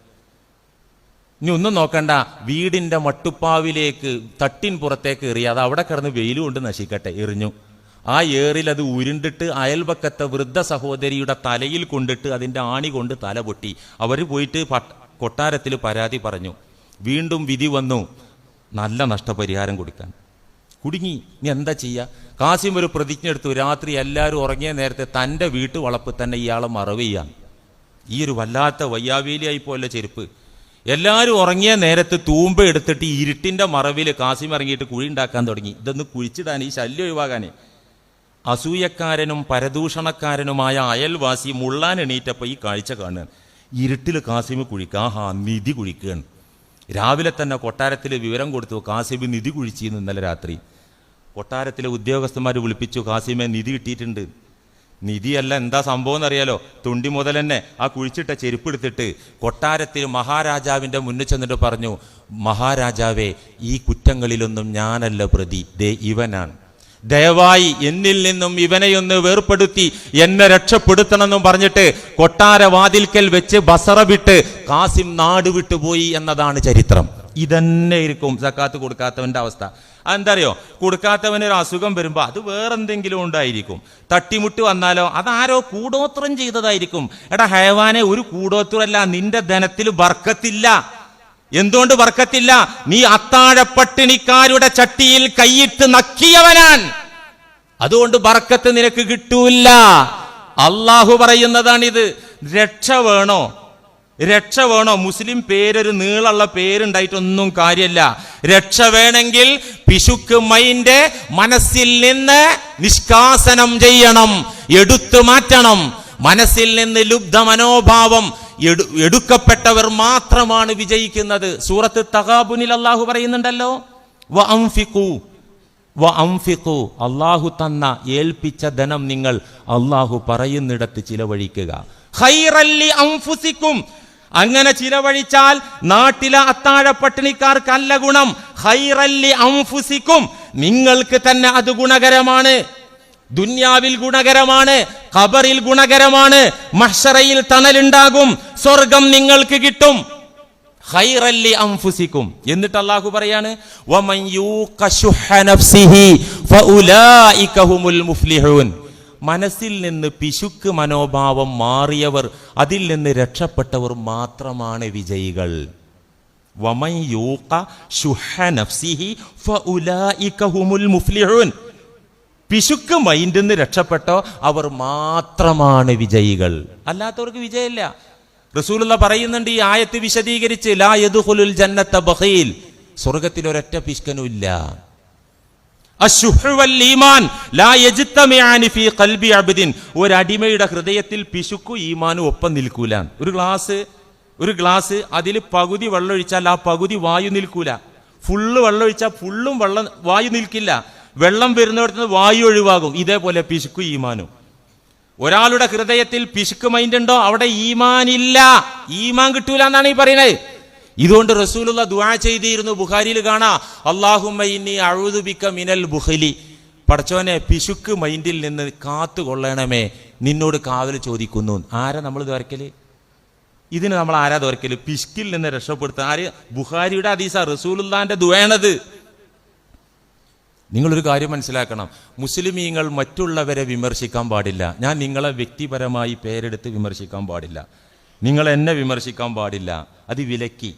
ഇനി ഒന്നും നോക്കണ്ട, വീടിന്റെ മട്ടുപ്പാവിലേക്ക് തട്ടിൻ പുറത്തേക്ക് എറിയ, അത് അവിടെ കിടന്ന് വെയിൽ കൊണ്ട് നശിക്കട്ടെ, എറിഞ്ഞു. ആ ഏറിൽ അത് ഉരുണ്ടിട്ട് അയൽപക്കത്തെ വൃദ്ധ സഹോദരിയുടെ തലയിൽ കൊണ്ടിട്ട് അതിൻ്റെ ആണി കൊണ്ട് തല പൊട്ടി. അവർ പോയിട്ട് കൊട്ടാരത്തിൽ പരാതി പറഞ്ഞു. വീണ്ടും വിധി വന്നു, നല്ല നഷ്ടപരിഹാരം കൊടുക്കാൻ. കുടുങ്ങി. ഇനി എന്താ ചെയ്യുക? കാസിം ഒരു പ്രതിജ്ഞ എടുത്തു, രാത്രി എല്ലാവരും ഉറങ്ങിയ നേരത്തെ തൻ്റെ വീട്ടു വളപ്പ് തന്നെ ഇയാളെ മറവ് ചെയ്യാം. ഈ ഒരു വല്ലാത്ത വയ്യാവേലിയായി പോലെ ചെരുപ്പ്. എല്ലാവരും ഉറങ്ങിയ നേരത്ത് തൂമ്പ എടുത്തിട്ട് ഈ ഇരുട്ടിൻ്റെ മറവിൽ കാസിം ഇറങ്ങിയിട്ട് കുഴി ഉണ്ടാക്കാൻ തുടങ്ങി. ഇതൊന്ന് കുഴിച്ചിടാൻ, ഈ ശല്യം ഒഴിവാകാനേ. അസൂയക്കാരനും പരദൂഷണക്കാരനുമായ അയൽവാസി മുള്ളാൻ എണീറ്റപ്പോൾ ഈ കാഴ്ച കാണുകയാണ്. ഇരുട്ടിൽ കാസിം കുഴിക്കുക. നിധി കുഴിക്കുകയാണ്. രാവിലെ തന്നെ കൊട്ടാരത്തിൽ വിവരം കൊടുത്തു, കാസിം നിധി കുഴിച്ചിരുന്നു ഇന്നലെ രാത്രി. കൊട്ടാരത്തിലെ ഉദ്യോഗസ്ഥന്മാർ വിളിപ്പിച്ചു, കാസിമെ നിധി കിട്ടിയിട്ടുണ്ട്. നിധിയല്ല, എന്താ സംഭവം എന്നറിയാലോ? തുണ്ടി മുതൽ തന്നെ ആ കുഴിച്ചിട്ട ചെരുപ്പ് എടുത്തിട്ട് കൊട്ടാരത്തിൽ മഹാരാജാവിൻ്റെ മുന്നിൽ ചെന്നിട്ട് പറഞ്ഞു, മഹാരാജാവേ, ഈ കുറ്റങ്ങളിലൊന്നും ഞാനല്ല പ്രതി, ദേ ഇവനാണ്. ദയവായി എന്നിൽ നിന്നും ഇവനെയൊന്ന് വേർപ്പെടുത്തി എന്നെ രക്ഷപ്പെടുത്തണമെന്നും പറഞ്ഞിട്ട് കൊട്ടാരവാതിൽക്കൽ വെച്ച് ബസറ വിട്ട് കാസിം നാട് വിട്ടുപോയി എന്നതാണ് ചരിത്രം. ഇതന്നെ ഇരിക്കും സക്കാത്ത് കൊടുക്കാത്തവന്റെ അവസ്ഥ. അതെന്താ അറിയോ? കൊടുക്കാത്തവന് ഒരു അസുഖം വരുമ്പോൾ അത് വേറെന്തെങ്കിലും ഉണ്ടായിരിക്കും. തട്ടിമുട്ട് വന്നാലോ അതാരോ കൂടോത്രം ചെയ്തതായിരിക്കും. എടാ ഹയവാനെ, ഒരു കൂടോത്രമല്ല, നിന്റെ ധനത്തിൽ ബർക്കത്തില്ല. എന്തുകൊണ്ട് ബർക്കത്തില്ല? നീ അത്താഴപ്പട്ടിണിക്കാരുടെ ചട്ടിയിൽ കൈയിട്ട് നക്കിയവനാണ്. അതുകൊണ്ട് ബർക്കത്ത് നിനക്ക് കിട്ടൂല. അള്ളാഹു പറയുന്നതാണിത്. രക്ഷ വേണോ? രക്ഷ വേണോ? മുസ്ലിം പേരൊരു നീളമുള്ള പേരുണ്ടായിട്ടൊന്നും കാര്യമില്ല. രക്ഷ വേണമെങ്കിൽ പിശുക്ക് മൈൻഡ് മനസ്സിൽ നിന്ന് നിഷ്കാസനം ചെയ്യണം, എടുത്തു മാറ്റണം. മനസ്സിൽ നിന്ന് ലുബ്ധ മനോഭാവം എടുക്കപ്പെട്ടവർ മാത്രമാണ് വിജയിക്കുന്നത്. സൂറത്ത് തഗാബുനിൽ അള്ളാഹു പറയുന്നുണ്ടല്ലോ, അള്ളാഹു തന്ന ഏൽപ്പിച്ച ധനം നിങ്ങൾ അള്ളാഹു പറയുന്നിടത്ത് ചിലവഴിക്കുക. ഖൈറല്ലി അൻഫുസിക്കും, അങ്ങനെ ചിലവഴിച്ചാൽ നാട്ടിലെ അത്താഴപ്പട്ടിണിക്കാർക്കല്ല ഗുണം. ഖൈറല്ലി അൻഫുസിക്കും, നിങ്ങൾക്ക് തന്നെ അത് ഗുണകരമാണ്. ദുന്യാവിൽ ഗുണകരമാണ്, ഖബറിൽ ഗുണകരമാണ്, മഹ്ശറയിൽ തണലുണ്ടാകും, സ്വർഗം നിങ്ങൾക്ക് കിട്ടും. ഖൈറല്ലി അൻഫുസിക്കും. എന്നിട്ട് അല്ലാഹു പറയാണ്, വമൻ യൂഖ ശുഹ നഫ്സിഹി ഫഉലൈക ഹുമുൽ മുഫ്ലിഹൂൻ. മനസ്സിൽ നിന്ന് പിശുക്ക് മനോഭാവം മാറിയവർ, അതിൽ നിന്ന് രക്ഷപ്പെട്ടവർ മാത്രമാണ് വിജയികൾ. വമൻ യൂഖ ശുഹ നഫ്സിഹി ഫഉലൈക ഹുമുൽ മുഫ്ലിഹൂൻ. പിശുക്ക് മൈൻഡിൽ നിന്ന് രക്ഷപ്പെട്ടോ അവർ മാത്രമാണ് വിജയികൾ, അല്ലാത്തവർക്ക് വിജയമില്ല. റസൂലുള്ള പറയുന്നുണ്ട് ഈ ആയത്ത് വിശദീകരിച്ച്, ലാ യദ്ഖുലുൽ ജന്നത ബഖീൽ, സ്വർഗ്ഗത്തിൽ ഒരൊറ്റ പിശുക്കനും ഇല്ല. അശ്ശുഹ് വൽ ഈമാൻ ലാ യജ്തമിഅനി ഫീ ഖൽബി അബ്ദിൻ, ഒരു അടിമയുടെ ഹൃദയത്തിൽ പിശുക്കും ഈമാനും ഒപ്പം നിൽക്കൂല. ഒരു ഗ്ലാസ് അതിൽ പകുതി വെള്ളം ഒഴിച്ചാൽ ആ പകുതി വായു നിൽക്കൂല. ഫുള്ള് വെള്ളം ഒഴിച്ചാൽ ഫുള്ളും വായു നിൽക്കില്ല. വെള്ളം വരുന്നിടത്ത് വായു ഒഴിവാകും. ഇതേപോലെ പിശുക്കും ഈമാനും. ഒരാളുടെ ഹൃദയത്തിൽ പിശുക്ക് മൈൻഡ് ഉണ്ടോ, അവിടെ ഈമാൻ ഇല്ല, ഈമാൻ കിട്ടൂല എന്നാണ് ഈ പറയുന്നത്. ഇതുകൊണ്ട് റസൂലുള്ള ദുആ ചെയ്തിരുന്നു, ബുഖാരിയിൽ കാണാം, അല്ലാഹുമ്മ ഇന്നി അഊദു ബിക മിനൽ ബുഖലി, പടച്ചോനെ പിശുക്ക് മൈൻഡിൽ നിന്ന് കാത്തുകൊള്ളണമേ, നിന്നോട് കാവൽ ചോദിക്കുന്നു. ആരാ നമ്മൾ ദ്വാരക്കല്? ഇതിന് നമ്മൾ ആരാ ദ്വാരക്കല്? പിശുക്കിൽ നിന്ന് രക്ഷപ്പെടുത്താൻ. ആര്? ബുഖാരിയുടെ ഹദീസാ, റസൂലുള്ളാന്റെ ദുആയാണത്. നിങ്ങളൊരു കാര്യം മനസ്സിലാക്കണം, മുസ്ലിമീങ്ങൾ മറ്റുള്ളവരെ വിമർശിക്കാൻ പാടില്ല. ഞാൻ നിങ്ങളെ വ്യക്തിപരമായി പേരെടുത്ത് വിമർശിക്കാൻ പാടില്ല, നിങ്ങൾ എന്നെ വിമർശിക്കാൻ പാടില്ല. അത് വിലക്കി.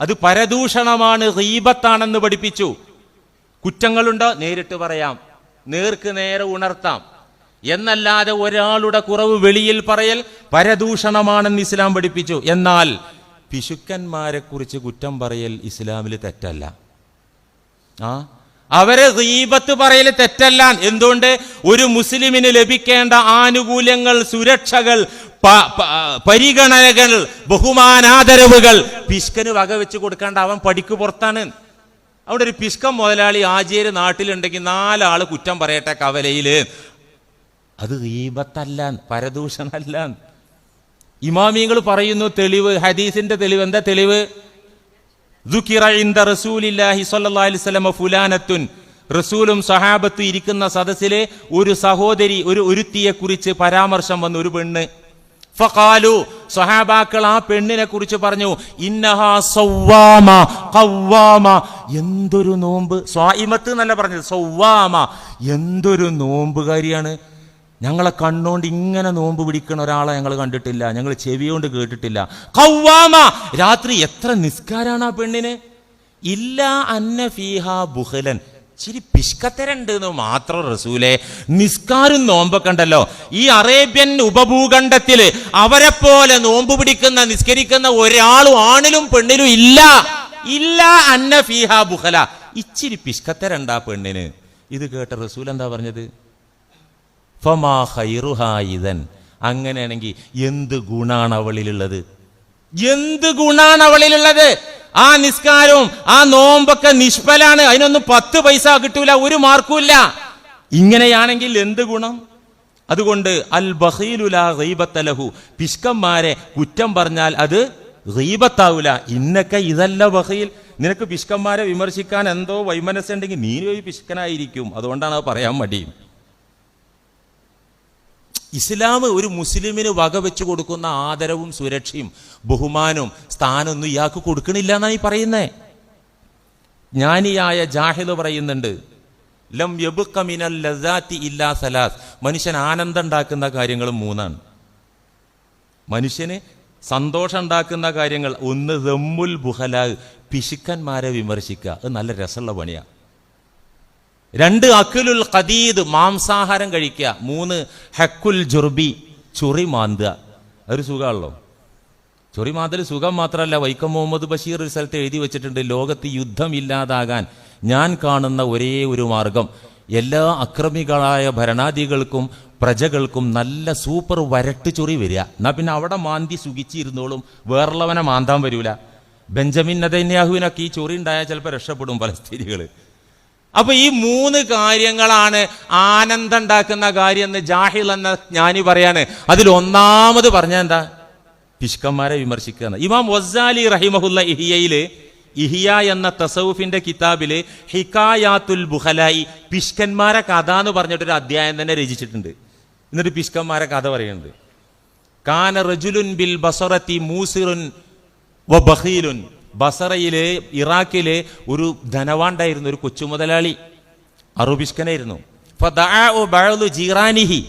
അത് പരദൂഷണമാണ്, ഗീബത്താണെന്ന് പഠിപ്പിച്ചു. കുറ്റങ്ങളുണ്ടോ നേരിട്ട് പറയാം, നേർക്ക് നേരെ ഉണർത്താം. എന്നല്ലാതെ ഒരാളുടെ കുറവ് വെളിയിൽ പറയൽ പരദൂഷണമാണെന്ന് ഇസ്ലാം പഠിപ്പിച്ചു. എന്നാൽ പിശുക്കന്മാരെ കുറിച്ച് കുറ്റം പറയൽ ഇസ്ലാമിൽ തെറ്റല്ല. അവരെ ഗീബത്ത് പറയൽ തെറ്റല്ല. എന്തുകൊണ്ട്? ഒരു മുസ്ലിമിന് ലഭിക്കേണ്ട ആനുകൂല്യങ്ങൾ, സുരക്ഷകൾ, പരിഗണനകൾ, ബഹുമാനാദരവുകൾ പിശുക്കന് വകവെച്ച് കൊടുക്കേണ്ട അവൻ പടിക്ക് പുറത്താണ്. അവിടെ ഒരു പിശുക്കൻ മുതലാളി ആചേര് നാട്ടിലുണ്ടെങ്കിൽ 4 ആള് കുറ്റം പറയട്ടെ കവലയില്, അത് ഗീബത്തല്ല, പരദൂഷണല്ല. ഇമാമിയങ്ങൾ പറയുന്നു തെളിവ്, ഹദീസിന്റെ തെളിവ്. എന്താ തെളിവ്? ദുകിറ ഇൻദ റസൂലില്ലാഹി സ്വല്ലല്ലാഹി അലൈഹി വസല്ലം ഫുലാനത്തുൻ, റസൂലും സഹാബത്തും ഇരിക്കുന്ന സദസ്സിലെ ഒരു സഹോദരി, ഒരുത്തിയെ കുറിച്ച് പരാമർശം വന്നു, ഒരു പെണ്ണ്. ഫഖാലു, സഹാബാക്കൾ ആ പെണ്ണിനെ കുറിച്ച് പറഞ്ഞു, ഇന്നഹാ സവ്വാമ ഖവ്വാമ, എന്തൊരു നോമ്പ്. സ്വായിമത്ത് എന്നല്ല പറഞ്ഞത്, സവ്വാമ, എന്തൊരു നോമ്പുകാരിയാണ്. ഞങ്ങളെ കണ്ണോണ്ട് ഇങ്ങനെ നോമ്പ് പിടിക്കണ ഒരാളെ ഞങ്ങൾ കണ്ടിട്ടില്ല, ഞങ്ങൾ ചെവിയോണ്ട് കേട്ടിട്ടില്ല. ഖവ്വാമ, രാത്രി എത്ര നിസ്കാരാണ് ആ പെണ്ണിന്. ഇല്ല അന്ന ഫീഹാ ബുഖലൻ, ഇച്ചിരി പിഷ്കത്തരണ്ട് എന്ന് മാത്രം റസൂലെ. നിസ്കാരം നോമ്പൊക്കെ ഉണ്ടല്ലോ, ഈ അറേബ്യൻ ഉപഭൂഖണ്ഡത്തില് അവരെ പോലെ നോമ്പ് പിടിക്കുന്ന നിസ്കരിക്കുന്ന ഒരാളും ആണിലും പെണ്ണിലും ഇല്ല. ഇല്ല അന്ന ഫീഹാ ബുഖല. ഇച്ചിരി പിഷ്കത്തരണ്ടാ പെണ്ണിന്. ഇത് കേട്ട റസൂൽ എന്താ പറഞ്ഞത്? ഫമാ ഖൈറുഹാ ഇദൻ. അങ്ങനെയാണെങ്കിൽ എന്ത് ഗുണാണ് അവളിലുള്ളത്? എന്ത് ഗുണാണ് അവളിലുള്ളത്? ആ നിസ്കാരവും ആ നോമ്പൊക്കെ നിഷ്ഫലാണ്. അതിനൊന്നും 10 പൈസ കിട്ടൂല, ഒരു മാർക്കുമില്ല. ഇങ്ങനെയാണെങ്കിൽ എന്ത് ഗുണം? അതുകൊണ്ട് അൽ ബഖീലു ലാ ഗീബത ലഹു. പിഷ്കന്മാരെ കുറ്റം പറഞ്ഞാൽ അത് ഗീബത്താവൂല. ഇന്നക്ക ഇതല്ല ബഖീൽ. നിനക്ക് പിഷ്കന്മാരെ വിമർശിക്കാൻ എന്തോ വൈമനസ്സുണ്ടെങ്കിൽ നീ ഒരു പിഷ്കനായിരിക്കും. അതുകൊണ്ടാണ് അത് പറയാൻ മടി. ഇസ്ലാം ഒരു മുസ്ലിമിന് വകവെച്ച് കൊടുക്കുന്ന ആദരവും സുരക്ഷയും ബഹുമാനവും സ്ഥാനമൊന്നും ഇയാൾക്ക് കൊടുക്കണില്ല എന്നാണ് ഈ പറയുന്നേ. ജ്ഞാനിയായ ജാഹിദ് പറയുന്നുണ്ട്, ലം യബ്ഖ മിനൽ ലസാത്തി ഇല്ലാ സലാസ്. മനുഷ്യൻ ആനന്ദം ഉണ്ടാക്കുന്ന കാര്യങ്ങൾ 3. മനുഷ്യന് സന്തോഷം ഉണ്ടാക്കുന്ന കാര്യങ്ങൾ 1 ദമ്മുൽ ബുഖലാ, പിശുക്കന്മാരെ വിമർശിക്കുക. അത് നല്ല രസമുള്ള പണിയാണ്. 2 അക്കുലുൽ ഖദീദ്, മാംസാഹാരം കഴിക്കുക. 3 ഹക്കുൽ ജുർബി, ചൊറി മാന്തുക. അതൊരു സുഖമാണല്ലോ. ചൊറി മാന്തൽ സുഖം മാത്രമല്ല, വൈക്കം മുഹമ്മദ് ബഷീർ ഒരു സ്ഥലത്ത് എഴുതി വെച്ചിട്ടുണ്ട്, ലോകത്ത് യുദ്ധം ഇല്ലാതാകാൻ ഞാൻ കാണുന്ന ഒരേ ഒരു മാർഗം, എല്ലാ അക്രമികളായ ഭരണാധികൾക്കും പ്രജകൾക്കും നല്ല സൂപ്പർ വരട്ട് ചൊറി വരിക. എന്നാൽ പിന്നെ അവിടെ മാന്തി സുഖിച്ചിരുന്നോളും, വേറുള്ളവനെ മാന്താൻ വരൂല. ബെഞ്ചമിൻ നെതന്യാഹുവിനൊക്കെ ഈ ചൊറി ഉണ്ടായാൽ ചിലപ്പോൾ രക്ഷപ്പെടും പലസ്തീനികൾ. അപ്പൊ ഈ 3 കാര്യങ്ങളാണ് ആനന്ദം ഉണ്ടാക്കുന്ന കാര്യം എന്ന് ജാഹിൽ എന്ന ജ്ഞാനി പറയാണ്. അതിൽ ഒന്നാമത് പറഞ്ഞ എന്താ? പിഷ്കന്മാരെ വിമർശിക്കുക. ഇമാം വസ്സാലി റഹിമഹുല്ല ഇഹിയ എന്ന തസവുഫിന്റെ കിതാബില് ഹിക്കായാത്തുൽ ബുഖലായി, പിഷ്കന്മാരെ കഥ എന്ന് പറഞ്ഞിട്ടൊരു അധ്യായം തന്നെ രചിച്ചിട്ടുണ്ട്. എന്നിട്ട് പിഷ്കന്മാരെ കഥ പറയുന്നുണ്ട്. കാന റജുലുൻ ബിൽ ബസറത്തി മൂസിറുൻ വ ബഖീലുൻ. ബസറയിലെ ഇറാഖിലെ ഒരു ധനവാണ്ടായിരുന്നു, ഒരു കൊച്ചു മുതലാളി, അറുപിഷ്കനായിരുന്നു. ജീറാനിഹി,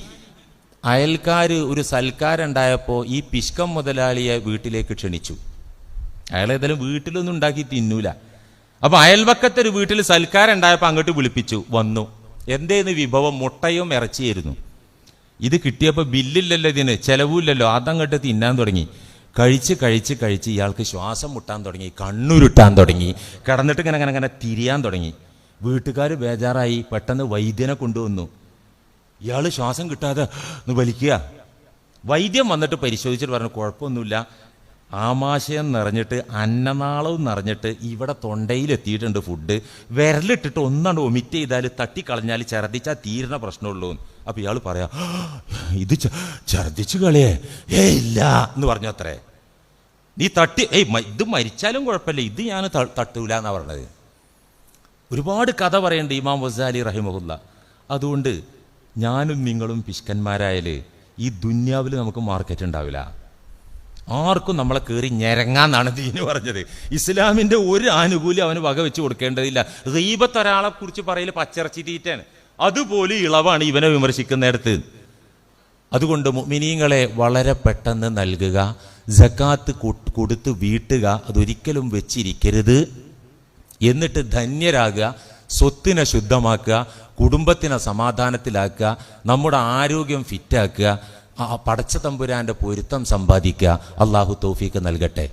അയൽക്കാര് ഒരു സൽക്കാരം ഉണ്ടായപ്പോൾ ഈ പിഷ്കം മുതലാളിയെ വീട്ടിലേക്ക് ക്ഷണിച്ചു. അയാളേതായാലും വീട്ടിലൊന്നും ഉണ്ടാക്കി തിന്നൂല. അപ്പൊ അയൽവക്കത്തെ ഒരു വീട്ടിൽ സൽക്കാരം ഉണ്ടായപ്പോൾ അങ്ങോട്ട് വിളിപ്പിച്ചു. വന്നു. എന്തേന്ന് വിഭവം? മുട്ടയും ഇറച്ചിയായിരുന്നു. ഇത് കിട്ടിയപ്പോൾ ബില്ലില്ലല്ലോ, ഇതിന് ചെലവില്ലല്ലോ, അതങ്ങോട്ട് തിന്നാൻ തുടങ്ങി. കഴിച്ച് ഇയാൾക്ക് ശ്വാസം മുട്ടാൻ തുടങ്ങി, കണ്ണുരുട്ടാൻ തുടങ്ങി, കിടന്നിട്ട് ഇങ്ങനെ തിരിയാൻ തുടങ്ങി. വീട്ടുകാർ ബേജാറായി, പെട്ടെന്ന് വൈദ്യനെ കൊണ്ടുവന്നു. ഇയാൾ ശ്വാസം കിട്ടാതെ ഒന്ന് വലിക്കുക. വൈദ്യം വന്നിട്ട് പരിശോധിച്ചിട്ട് പറഞ്ഞു, കുഴപ്പമൊന്നുമില്ല, ആമാശയം നിറഞ്ഞിട്ട് അന്നനാളവും നിറഞ്ഞിട്ട് ഇവിടെ തൊണ്ടയിലെത്തിയിട്ടുണ്ട് ഫുഡ്. വിരലിട്ടിട്ട് ഒന്നാണ്ട് ഒമിറ്റ് ചെയ്താൽ തട്ടിക്കളഞ്ഞാൽ ഛർദ്ദിച്ചാൽ തീരുന്ന പ്രശ്നമുള്ളൂ. അപ്പൊ ഇയാൾ പറയാ, ഇത് ഛർദ്ദിച്ചു കളയേ ഇല്ല എന്ന് പറഞ്ഞു. അത്രേ, നീ തട്ടി ഇത് മരിച്ചാലും കുഴപ്പമില്ല, ഇത് ഞാൻ തട്ടൂല എന്നാ പറഞ്ഞത്. ഒരുപാട് കഥ പറയണ്ട് ഇമാം വസ്സാലി റഹിമഹുല്ല. അതുകൊണ്ട് ഞാനും നിങ്ങളും പിഷ്കന്മാരായാല് ഈ ദുന്യാവിൽ നമുക്ക് മാർക്കറ്റ് ഉണ്ടാവില്ല. ആർക്കും നമ്മളെ കയറി ഞെരങ്ങാന്നാണ് ദീന് പറഞ്ഞത്. ഇസ്ലാമിന്റെ ഒരു ആനുകൂല്യം അവന് വക വെച്ച് കൊടുക്കേണ്ടതില്ല. ഗീബത്ത് ഒരാളെ കുറിച്ച് പറയൽ പച്ചിറച്ചി തീറ്റാണ്, അതുപോലെ ഇളവാണ് ഇവനെ വിമർശിക്കുന്നിടത്ത്. അതുകൊണ്ട് മുഅ്മിനീങ്ങളെ വളരെ പെട്ടെന്ന് നൽകുക, സകാത്ത് കൊടുത്ത് വീട്ടുക, അതൊരിക്കലും വെച്ചിരിക്കരുത്. എന്നിട്ട് ധന്യരാകുക, സ്വത്തിനെ ശുദ്ധമാക്കുക, കുടുംബത്തിനെ സമാധാനത്തിലാക്കുക, നമ്മുടെ ആരോഗ്യം ഫിറ്റാക്കുക, പടച്ച തമ്പുരാന്റെ പൊരുത്തം സമ്പാദിക്കുക. അള്ളാഹു തൗഫീക്ക് നൽകട്ടെ.